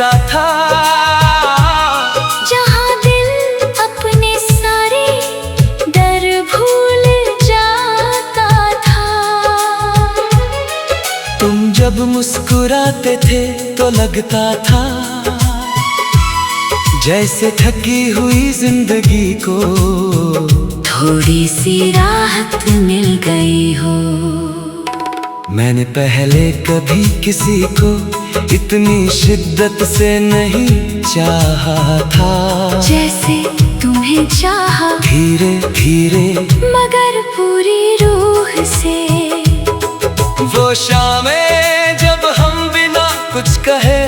ऐसा था जहाँ दिल अपने सारे डर भूल जाता था। तुम जब मुस्कुराते थे तो लगता था जैसे थकी हुई जिंदगी को थोड़ी सी राहत मिल गई हो। मैंने पहले कभी किसी को इतनी शिद्दत से नहीं चाहा था जैसे तुम्हें चाहा, धीरे धीरे मगर पूरी रूह से। वो शामें जब हम बिना कुछ कहे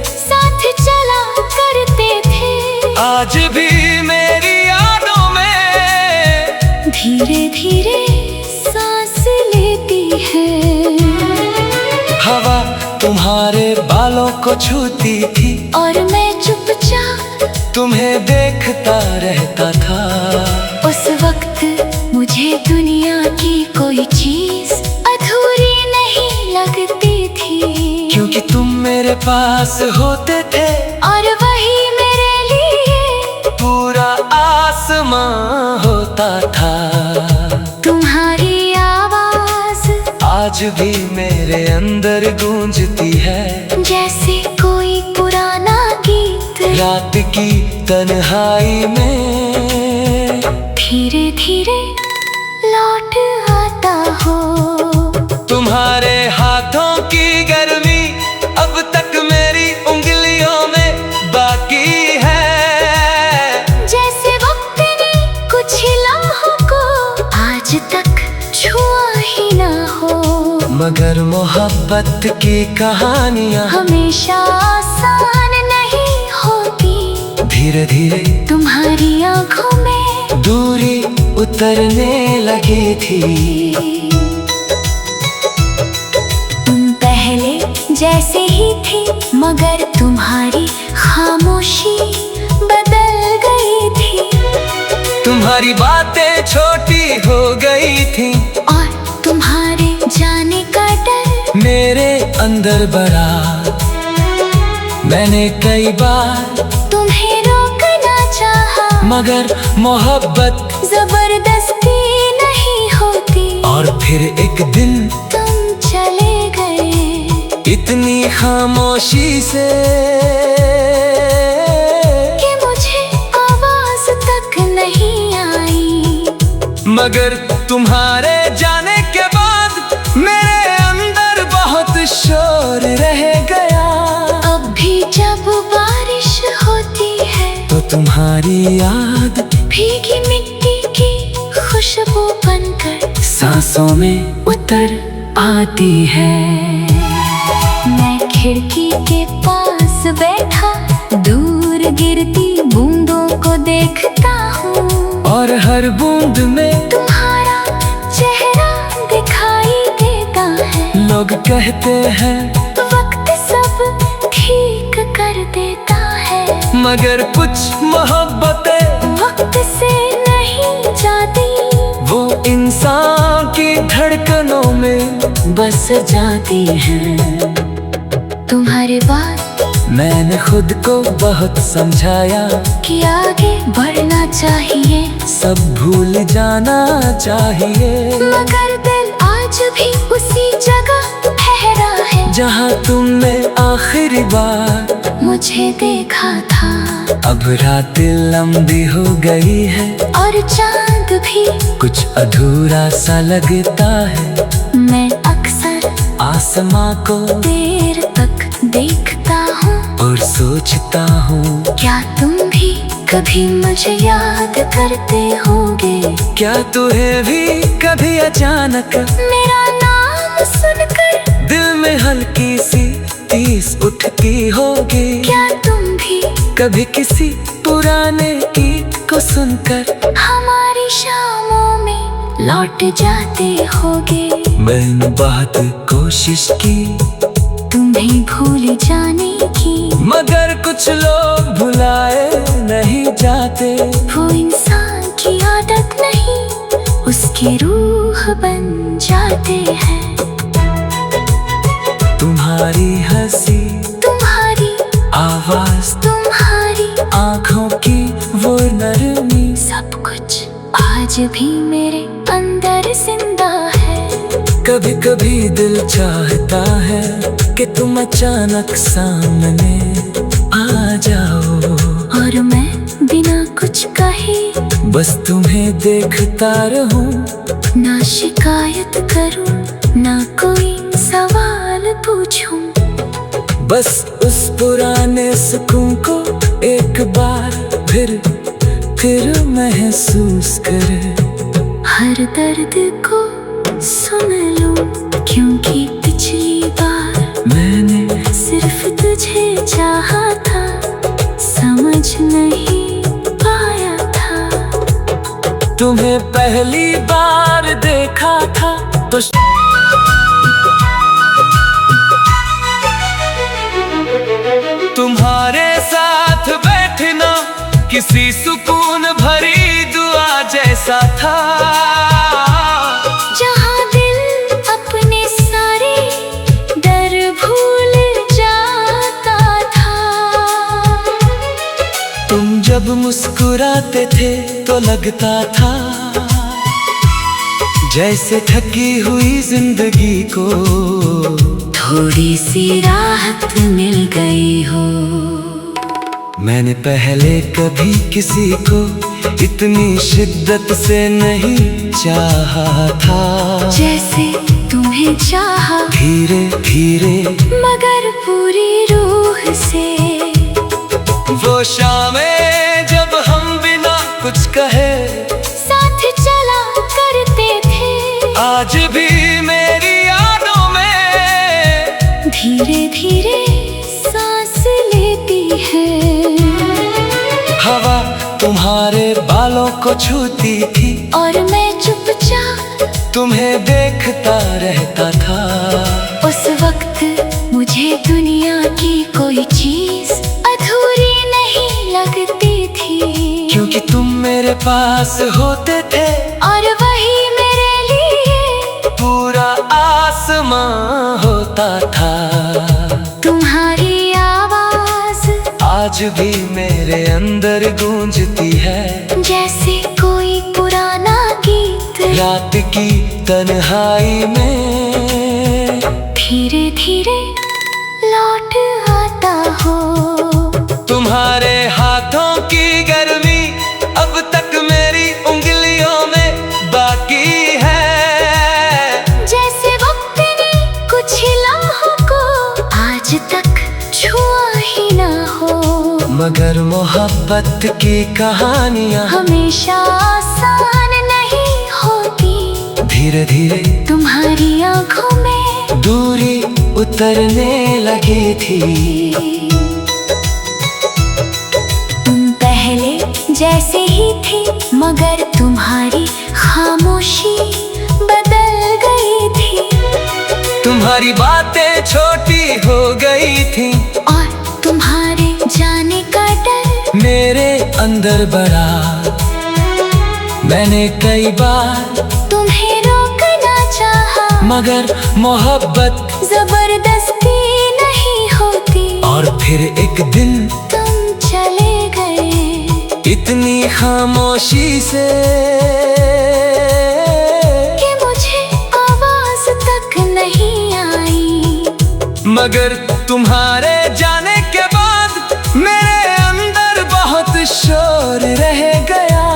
साथ चला करते थे, आज भी मेरी यादों में धीरे धीरे सांस लेती है। हवा तुम्हारे बालों को छूती थी और मैं चुपचाप तुम्हें देखता रहता था। उस वक्त मुझे दुनिया की कोई चीज अधूरी नहीं लगती थी, क्योंकि तुम मेरे पास होते थे और वही मेरे लिए पूरा आसमां होता था। तुम्हारी आवाज आज भी मेरे अंदर गूंजती है जैसे कोई पुराना गीत रात की तन्हाई में धीरे धीरे लौट आता हो। तुम्हारे हाथों की गर्मी अब तक मेरी उंगलियों में बाकी है, जैसे वक्त ने कुछ लम्हों को आज तक छुआ ही ना हो। मगर मोहब्बत की कहानियां हमेशा आसान नहीं होती, धीरे धीरे तुम्हारी आंखों में दूरी उतरने लगी थी। तुम पहले जैसे ही थी, मगर तुम्हारी खामोशी बदल गई थी। तुम्हारी बातें छोटी हो गई थी और तुम्हारे जाने का डर मेरे अंदर बढ़ा। मैंने कई बार तुम्हें रोकना चाहा, मगर मोहब्बत जबरदस्ती नहीं होती। और फिर एक दिन तुम चले गए इतनी खामोशी से कि मुझे आवाज तक नहीं आई, मगर तुम्हारे जाने के बाद मेरे अंदर बहुत शोर रह गया। अब भी जब बारिश होती है तो तुम्हारी याद भीगी मिट्टी की खुशबू बनकर सांसों में उतर आती है। मैं खिड़की के पास बैठा दूर गिरती बूंदों को देखता हूँ, और हर बूंद में तुम्हारा चेहरा दिखाई देता है। लोग कहते हैं वक्त सब ठीक कर देता है, मगर कुछ मोहब्बतें वक्त से नहीं जाती, वो इंसान की धड़कनों में बस जाती हैं। तुम्हारे बाद मैंने खुद को बहुत समझाया कि आगे बढ़ना चाहिए, सब भूल जाना चाहिए, मगर दिल आज भी उसी जगह ठहरा है जहाँ तुमने आखिरी बार मुझे देखा था। अब रातें लंबी हो गई है और चांद भी कुछ अधूरा सा लगता है। मैं अक्सर आसमां को देर तक देखता हूँ और सोचता हूँ क्या तुम भी कभी मुझे याद करते होगे। क्या तुम्हें भी कभी अचानक मेरा नाम सुनकर दिल में हल्की सी टीस उठती होगी। क्या तुम भी कभी किसी पुराने गीत को सुनकर हमारी शामों में लौट जाते होगे। मैंने बहुत कोशिश की तुम्हें भूल जाने की, मगर कुछ लोग भुलाए नहीं जाते। वो इंसान की आदत नहीं, उसकी रूह बन जाते हैं। तुम्हारी हंसी तुम्हारी आवाज आवाज, तुम्हारी आंखों की वो नरमी, सब कुछ आज भी मेरे अंदर जिंदा है। कभी कभी दिल चाहता है कि तुम अचानक सामने आ जाओ, और मैं बिना कुछ कहे बस तुम्हें देखता रहूं, ना शिकायत करूं, ना कोई सवाल पूछूं। बस उस पुराने सुकून को एक बार फिर महसूस करे, हर दर्द को सुन लूं, क्योंकि पिछली बार मैंने सिर्फ तुझे चाहा था, समझ नहीं पाया था। तुम्हें पहली बार देखा था तो तुम्हारे साथ बैठना किसी सुकून भरी दुआ जैसा था, जहाँ दिल अपने सारे डर भूल जाता था। तुम जब मुस्कुराते थे तो लगता था जैसे थकी हुई जिंदगी को थोड़ी सी राहत मिल गई हो। मैंने पहले कभी किसी को इतनी शिद्दत से नहीं चाहा था, जैसे तुम्हें चाहा, धीरे धीरे मगर पूरी रूह से। वो शामें जब हम बिना कुछ कहे साथ चला करते थे, आज भी मेरी यादों में धीरे धीरे सांस लेती है। हवा तुम्हारे बालों को छूती थी, और मैं चुपचाप तुम्हें देखता रहता था। उस वक्त मुझे दुनिया की कोई चीज अधूरी नहीं लगती थी, क्योंकि तुम मेरे पास होते थे और वही मेरे लिए पूरा आसमां होता था। तुम्हारी आवाज आज भी मेरे अंदर गूंजती है, जैसे कोई पुराना गीत रात की तन्हाई में धीरे धीरे लौट आता हो। तुम्हारे हाथों की गर्मी अब तक मेरी उंगलियों में बाकी है, जैसे वक्त ने कुछ लम्हों को आज तक छुआ ही ना हो। मगर मोहब्बत की कहानियां हमेशा आसान नहीं होती, धीरे धीरे तुम्हारी आंखों में दूरी उतरने लगी थी। तुम पहले जैसे ही थे, मगर तुम्हारी खामोशी बदल गई थी। तुम्हारी बातें छोटी हो गई थी, और तुम्हारे जाने का डर मेरे अंदर बढ़ा। मैंने कई बार तुम्हें रोकना चाहा, मगर मोहब्बत जबरदस्ती नहीं होती। और फिर एक दिन तुम चले गए इतनी खामोशी से कि मुझे आवाज तक नहीं आई, मगर तुम्हारे जाने के बाद मेरे अंदर बहुत शोर रह गया।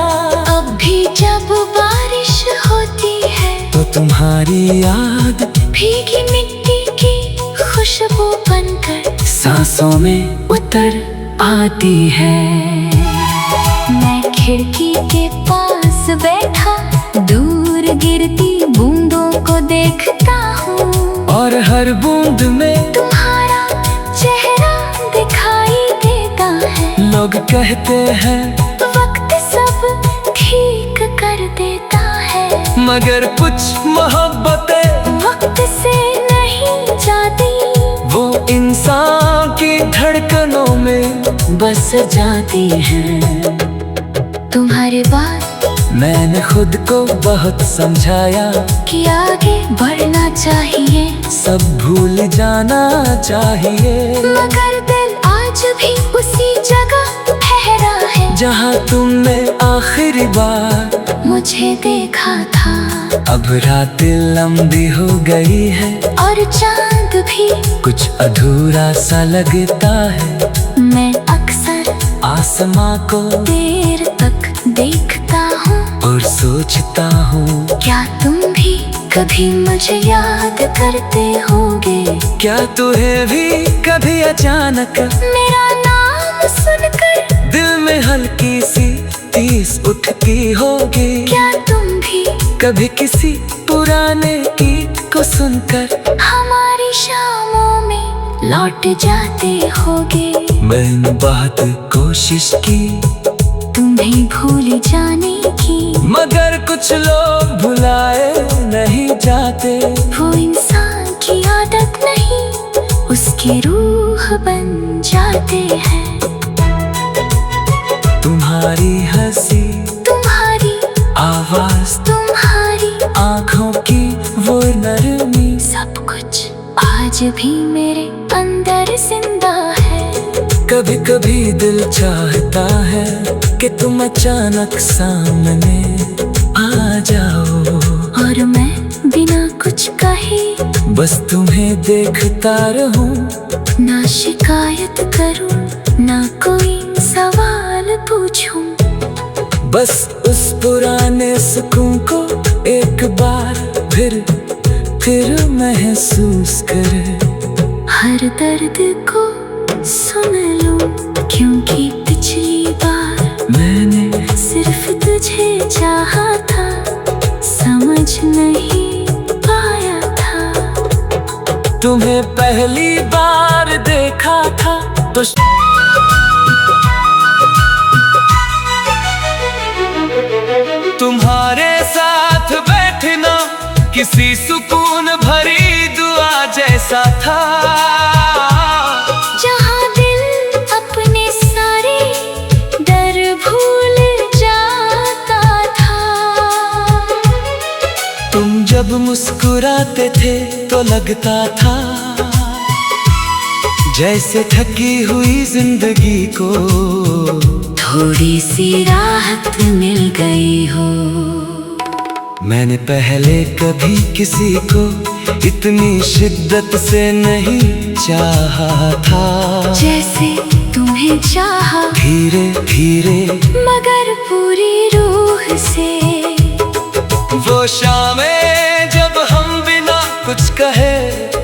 अब भी जब बारिश होती है तो तुम्हारी याद भीगी मिट्टी की खुशबू बनकर सांसों में उतर आती है। मैं खिड़की के पास बैठा दूर गिरती बूंदों को देखता हूँ, और हर बूंद में तुम्हारा चेहरा दिखाई देता है। लोग कहते हैं वक्त सब ठीक कर देता है, मगर कुछ मोहब्बतें वक्त से नहीं जाती, वो इंसान की धड़कनों में बस जाती हैं। तुम्हारे बाद मैंने खुद को बहुत समझाया कि आगे बढ़ना चाहिए, सब भूल जाना चाहिए, मगर दिल आज भी जहाँ तुमने आखिरी बार मुझे देखा था। अब रातें लंबी हो गई है और चांद भी कुछ अधूरा सा लगता है। मैं अक्सर आसमां को देर तक देखता हूँ और सोचता हूँ, क्या तुम भी कभी मुझे याद करते होगे? क्या तुम्हें भी कभी अचानक मेरा नाम सुनकर दिल में हल्की सी टीस उठती होगी? क्या तुम भी कभी किसी पुराने गीत को सुनकर हमारी शामों में लौट जाते होगे? मैंने बहुत कोशिश की तुम्हें भूल जाने की, मगर कुछ लोग भुलाए नहीं जाते। वो इंसान की आदत नहीं, उसकी रूह बन जाते हैं। तुम्हारी हंसी, तुम्हारी आवाज, तुम्हारी आँखों की वो नरमी, सब कुछ आज भी मेरे अंदर जिंदा है। कभी कभी दिल चाहता है कि तुम अचानक सामने आ जाओ और मैं बिना कुछ कहे बस तुम्हें देखता रहूं। ना शिकायत करूं, ना कोई सवाल पूछूं, बस उस पुराने सुकून को एक बार फिर महसूस करे। हर दर्द को सुन लूं, क्योंकि पिछली बार मैंने सिर्फ तुझे चाहा था, समझ नहीं पाया था। तुम्हें पहली बार देखा था तो तुम्हारे साथ बैठना किसी सुकून भरी दुआ जैसा था। जहाँ दिल अपने सारे डर भूल जाता था। तुम जब मुस्कुराते थे तो लगता था जैसे थकी हुई जिंदगी को थोड़ी सी राहत मिल गई हो। मैंने पहले कभी किसी को इतनी शिद्दत से नहीं चाहा था। जैसे तुम्हें चाहा, धीरे धीरे मगर पूरी रूह से। वो शामें जब हम बिना कुछ कहे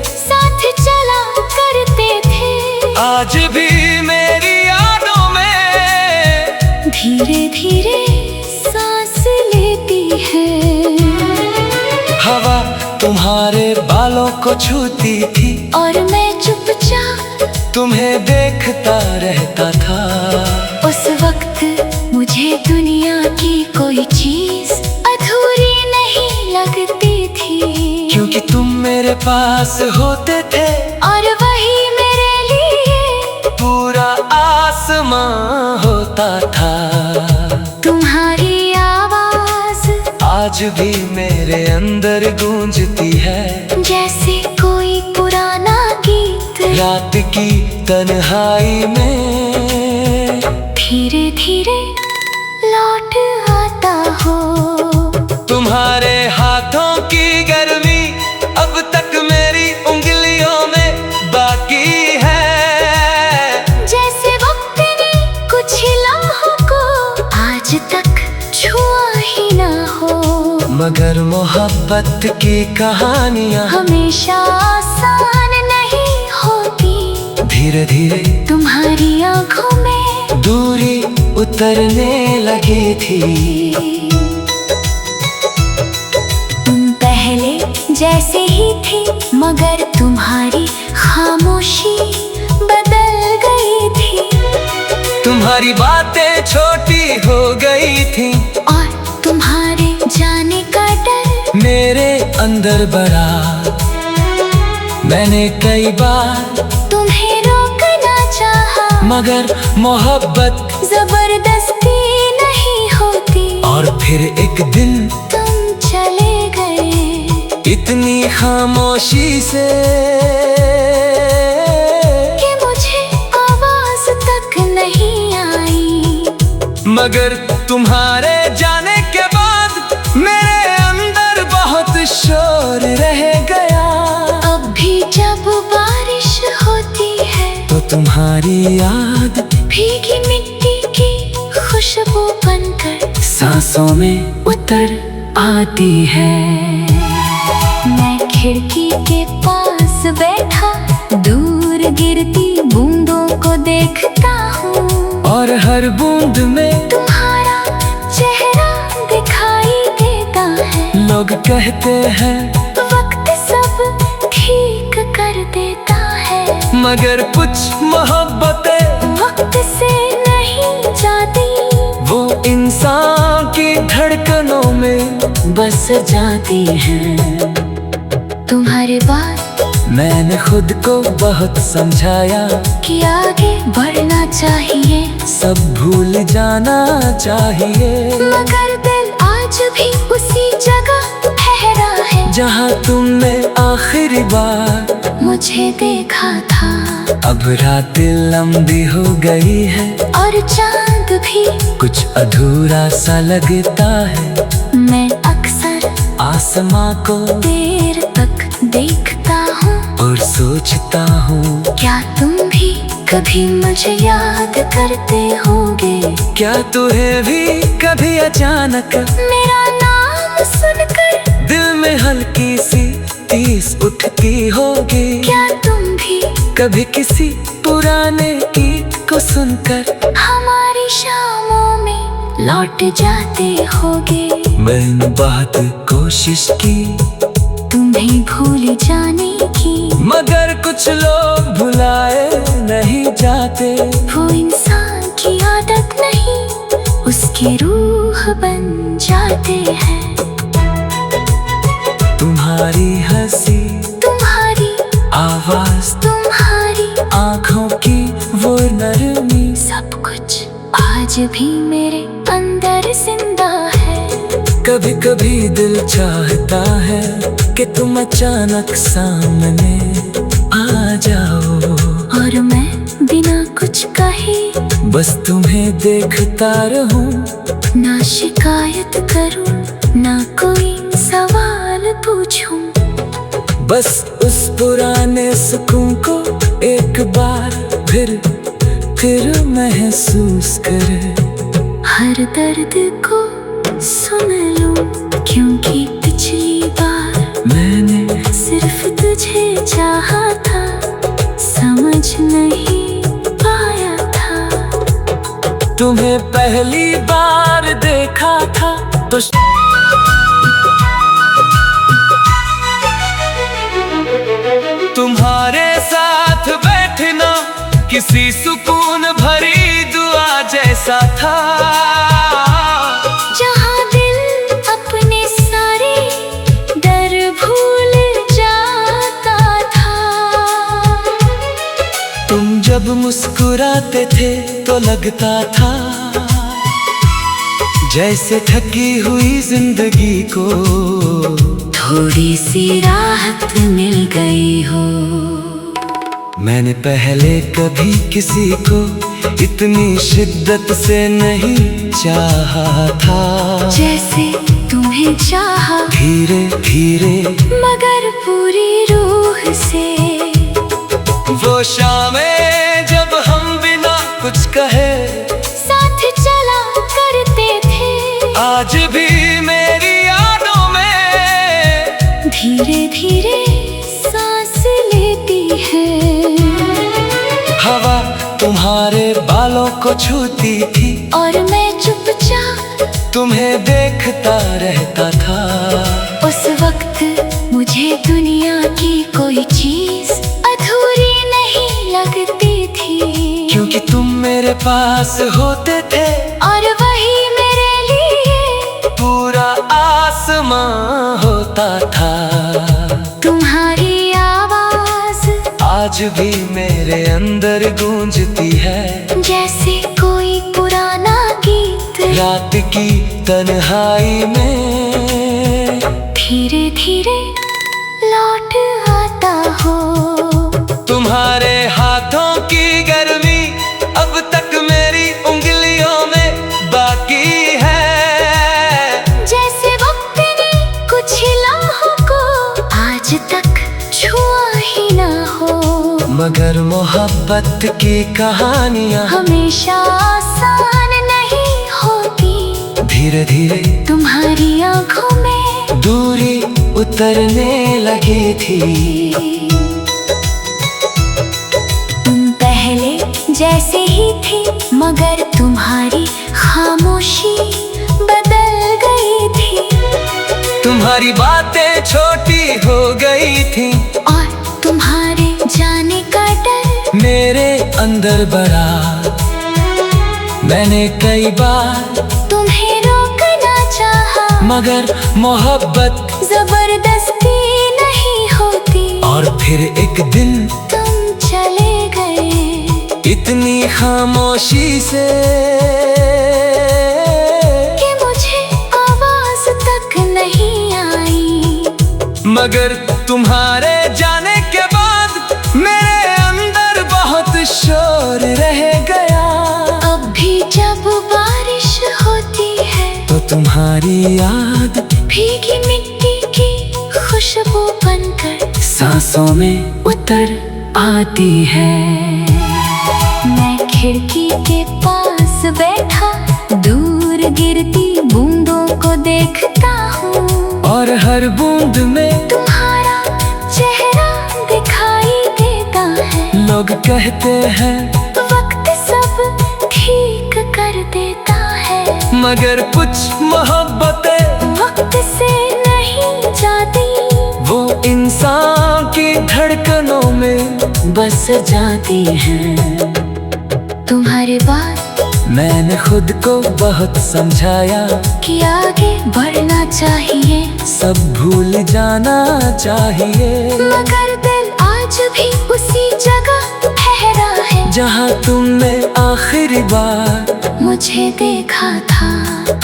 साथ चला करते थे, आज भी मेरी यादों में धीरे धीरे सांस लेती है। हवा तुम्हारे बालों को छूती थी और मैं चुपचाप तुम्हें देखता रहता था। उस वक्त मुझे दुनिया की कोई चीज अधूरी नहीं लगती थी, क्योंकि तुम मेरे पास होते थे और वही मेरे लिए पूरा आसमां होता था। तुम्हारी आवाज आज भी मेरे अंदर गूंजती है, जैसे कोई पुराना गीत रात की तन्हाई में धीरे धीरे लौट आता हो। तुम्हारे हाथों की गर्मी अब तक मेरी उंगलियों में बाकी है। जैसे वक्त ने कुछ लम्हों को आज तक छुआ ही ना हो, मगर मोहब्बत की कहानियां हमेशा आसान नहीं होती। धीरे धीरे तुम्हारी आंखों में दूरी उतरने लगी थी। तुम पहले जैसे ही थे, मगर तुम्हारी खामोशी बदल गई थी। तुम्हारी बातें छोटी हो गई थी और तुम्हारे जाने का डर मेरे अंदर बढ़ा। मैंने कई बार तुम्हें रोकना चाहा, मगर मोहब्बत जबरदस्ती नहीं होती। और फिर एक दिन तुम चले गए इतनी खामोशी से कि मुझे आवाज तक नहीं आई। मगर तुम्हारे जाने के बाद मेरे अंदर बहुत शोर रह गया। अब भी जब बारिश होती है तो तुम्हारी याद भीगी मिट्टी की खुशबू बनकर सांसों में उतर आती है। मैं खिड़की के पास बैठा दूर गिरती बूंदों को देखता हूँ, और हर बूंद में तुम्हारा चेहरा दिखाई देता है। लोग कहते हैं वक्त सब ठीक कर देता है, मगर कुछ मोहब्बतें वक्त से नहीं जाती, वो इंसान की धड़कनों में बस जाती हैं। तुम्हारे बाद मैंने खुद को बहुत समझाया कि आगे बढ़ना चाहिए, सब भूल जाना चाहिए, मगर दिल आज भी उसी जगह ठहरा है जहाँ तुमने आखिरी बार मुझे देखा था। अब रातें लंबी हो गई है और चांद भी कुछ अधूरा सा लगता है। मैं अक्सर आसमां को देर तक देखता हूँ और सोचता हूँ, क्या तुम भी कभी मुझे याद करते होगे? क्या तुम्हें भी कभी अचानक मेरा नाम सुनकर दिल में हल्की सी टीस उठती होगी? क्या तुम भी कभी किसी पुराने गीत को सुनकर हमारी शामों में लौट जाते होगे? मैंने बहुत कोशिश की तुम्हें भूल जाने की, मगर कुछ लोग भुलाए नहीं जाते। वो इंसान की आदत नहीं, उसकी रूह बन जाते हैं। तुम्हारी हंसी, तुम्हारी आवाज, तुम्हारी आँखों की वो नरमी, सब कुछ आज भी मेरे अंदर जिंदा है। कभी कभी दिल चाहता है कि तुम अचानक सामने आ जाओ, और मैं बिना कुछ कहे बस तुम्हें देखता रहूं, ना शिकायत करूं, ना कोई सवाल पूछूं, बस उस पुराने सुकून को एक बार फिर महसूस करे। हर दर्द को सुन लूं, क्योंकि पिछली बार मैंने सिर्फ तुझे चाहा था, समझ नहीं पाया था। तुम्हें पहली बार देखा था तो तुम्हारे साथ बैठना किसी सुकून भरी दुआ जैसा था, जहाँ दिल अपने सारे डर भूल जाता था। तुम जब मुस्कुराते थे तो लगता था जैसे थकी हुई जिंदगी को थोड़ी सी राहत मिल गई हो। मैंने पहले कभी किसी को इतनी शिद्दत से नहीं चाहा था, जैसे तुम्हें चाहा, धीरे धीरे मगर पूरी रूह से। वो शामें जब हम बिना कुछ कहे साथ चला करते थे, आज भी मेरी यादों में धीरे धीरे सांस लेती है। हवा तुम्हारे बालों को छूती थी, और मैं चुपचाप तुम्हें देखता रहता था। उस वक्त मुझे दुनिया की कोई चीज अधूरी नहीं लगती थी, क्योंकि तुम मेरे पास होते थे और वही मेरे लिए पूरा आसमां होता था। तुम्हारी आवाज आज भी मेरे अंदर गूंजती है, जैसे कोई पुराना गीत रात की तन्हाई में धीरे धीरे लौट आता हो। तुम्हारे हाथों की गर्मी अब तक मेरी उंगलियों में मगर मोहब्बत की कहानियाँ हमेशा आसान नहीं होती। धीरे धीरे तुम्हारी आंखों में दूरी उतरने लगी थी। तुम पहले जैसे ही थे, मगर तुम्हारी खामोशी बदल गई थी। तुम्हारी बातें छोटी हो गई थी और तुम्हारे जाने का डर मेरे अंदर बढ़ा। मैंने कई बार तुम्हें रोकना चाहा, मगर मोहब्बत जबरदस्ती नहीं होती। और फिर एक दिन तुम चले गए इतनी खामोशी से कि मुझे आवाज तक नहीं आई। मगर तुम्हारे जाने के बाद मेरे अंदर बहुत शोर रह गया। अब भी जब बारिश होती है तो तुम्हारी याद भीगी मिट्टी की खुशबू बनकर सांसों में उतर आती है। मैं खिड़की के पास बैठा दूर गिरती बूंदों को देखता हूँ, और हर बूंद में तुम्हारा चेहरा दिखाई देता है। लोग कहते हैं वक्त सब ठीक कर देता है, मगर कुछ मोहब्बतें वक्त से नहीं जाती। वो इंसान की धड़कनों में बस जाती हैं। तुम्हारे बाद मैंने खुद को बहुत समझाया कि आगे बढ़ना चाहिए, सब भूल जाना चाहिए। मगर दिल आज भी उसी जगह ठहरा है जहाँ तुमने आखिरी बार मुझे देखा था।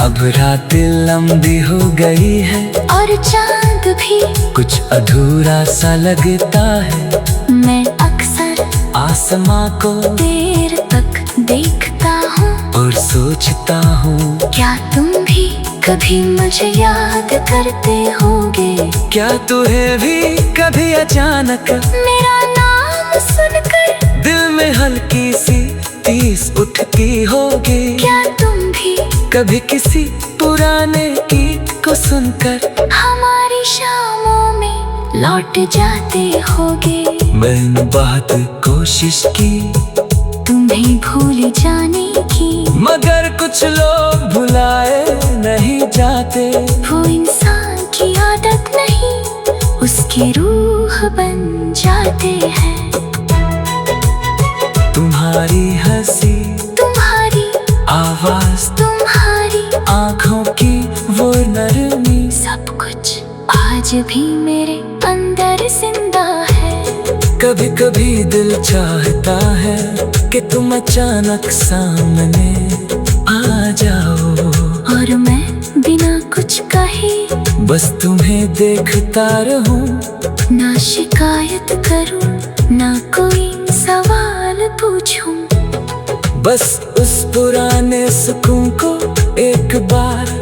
अब रातें लंबी हो गई है और चांद भी कुछ अधूरा सा लगता है। मैं अक्सर आसमां को देर तक देखता हूँ और सोचता हूँ क्या तुम भी कभी मुझे याद करते होगे। क्या तुम्हें भी कभी अचानक मेरा नाम सुनकर दिल में हल्की सी टीस उठती होगी। क्या तुम भी कभी किसी पुराने गीत को सुनकर हमारी शामों में लौट जाते होगे। मैंने बहुत कोशिश की तुम्हें भूल जाने की, मगर कुछ लोग भुलाए नहीं जाते। वो इंसान की आदत नहीं, उसकी रूह बन जाते हैं। तुम्हारी हंसी, तुम्हारी आवाज, तुम्हारी आँखों की वो नरमी, सब कुछ आज भी मेरे अंदर जिंदा है। कभी कभी दिल चाहता है कि तुम अचानक सामने आ जाओ, और मैं बिना कुछ कहे बस तुम्हें देखता रहूं। ना शिकायत करूं, ना कोई सवाल पूछूं। बस उस पुराने सुकून को एक बार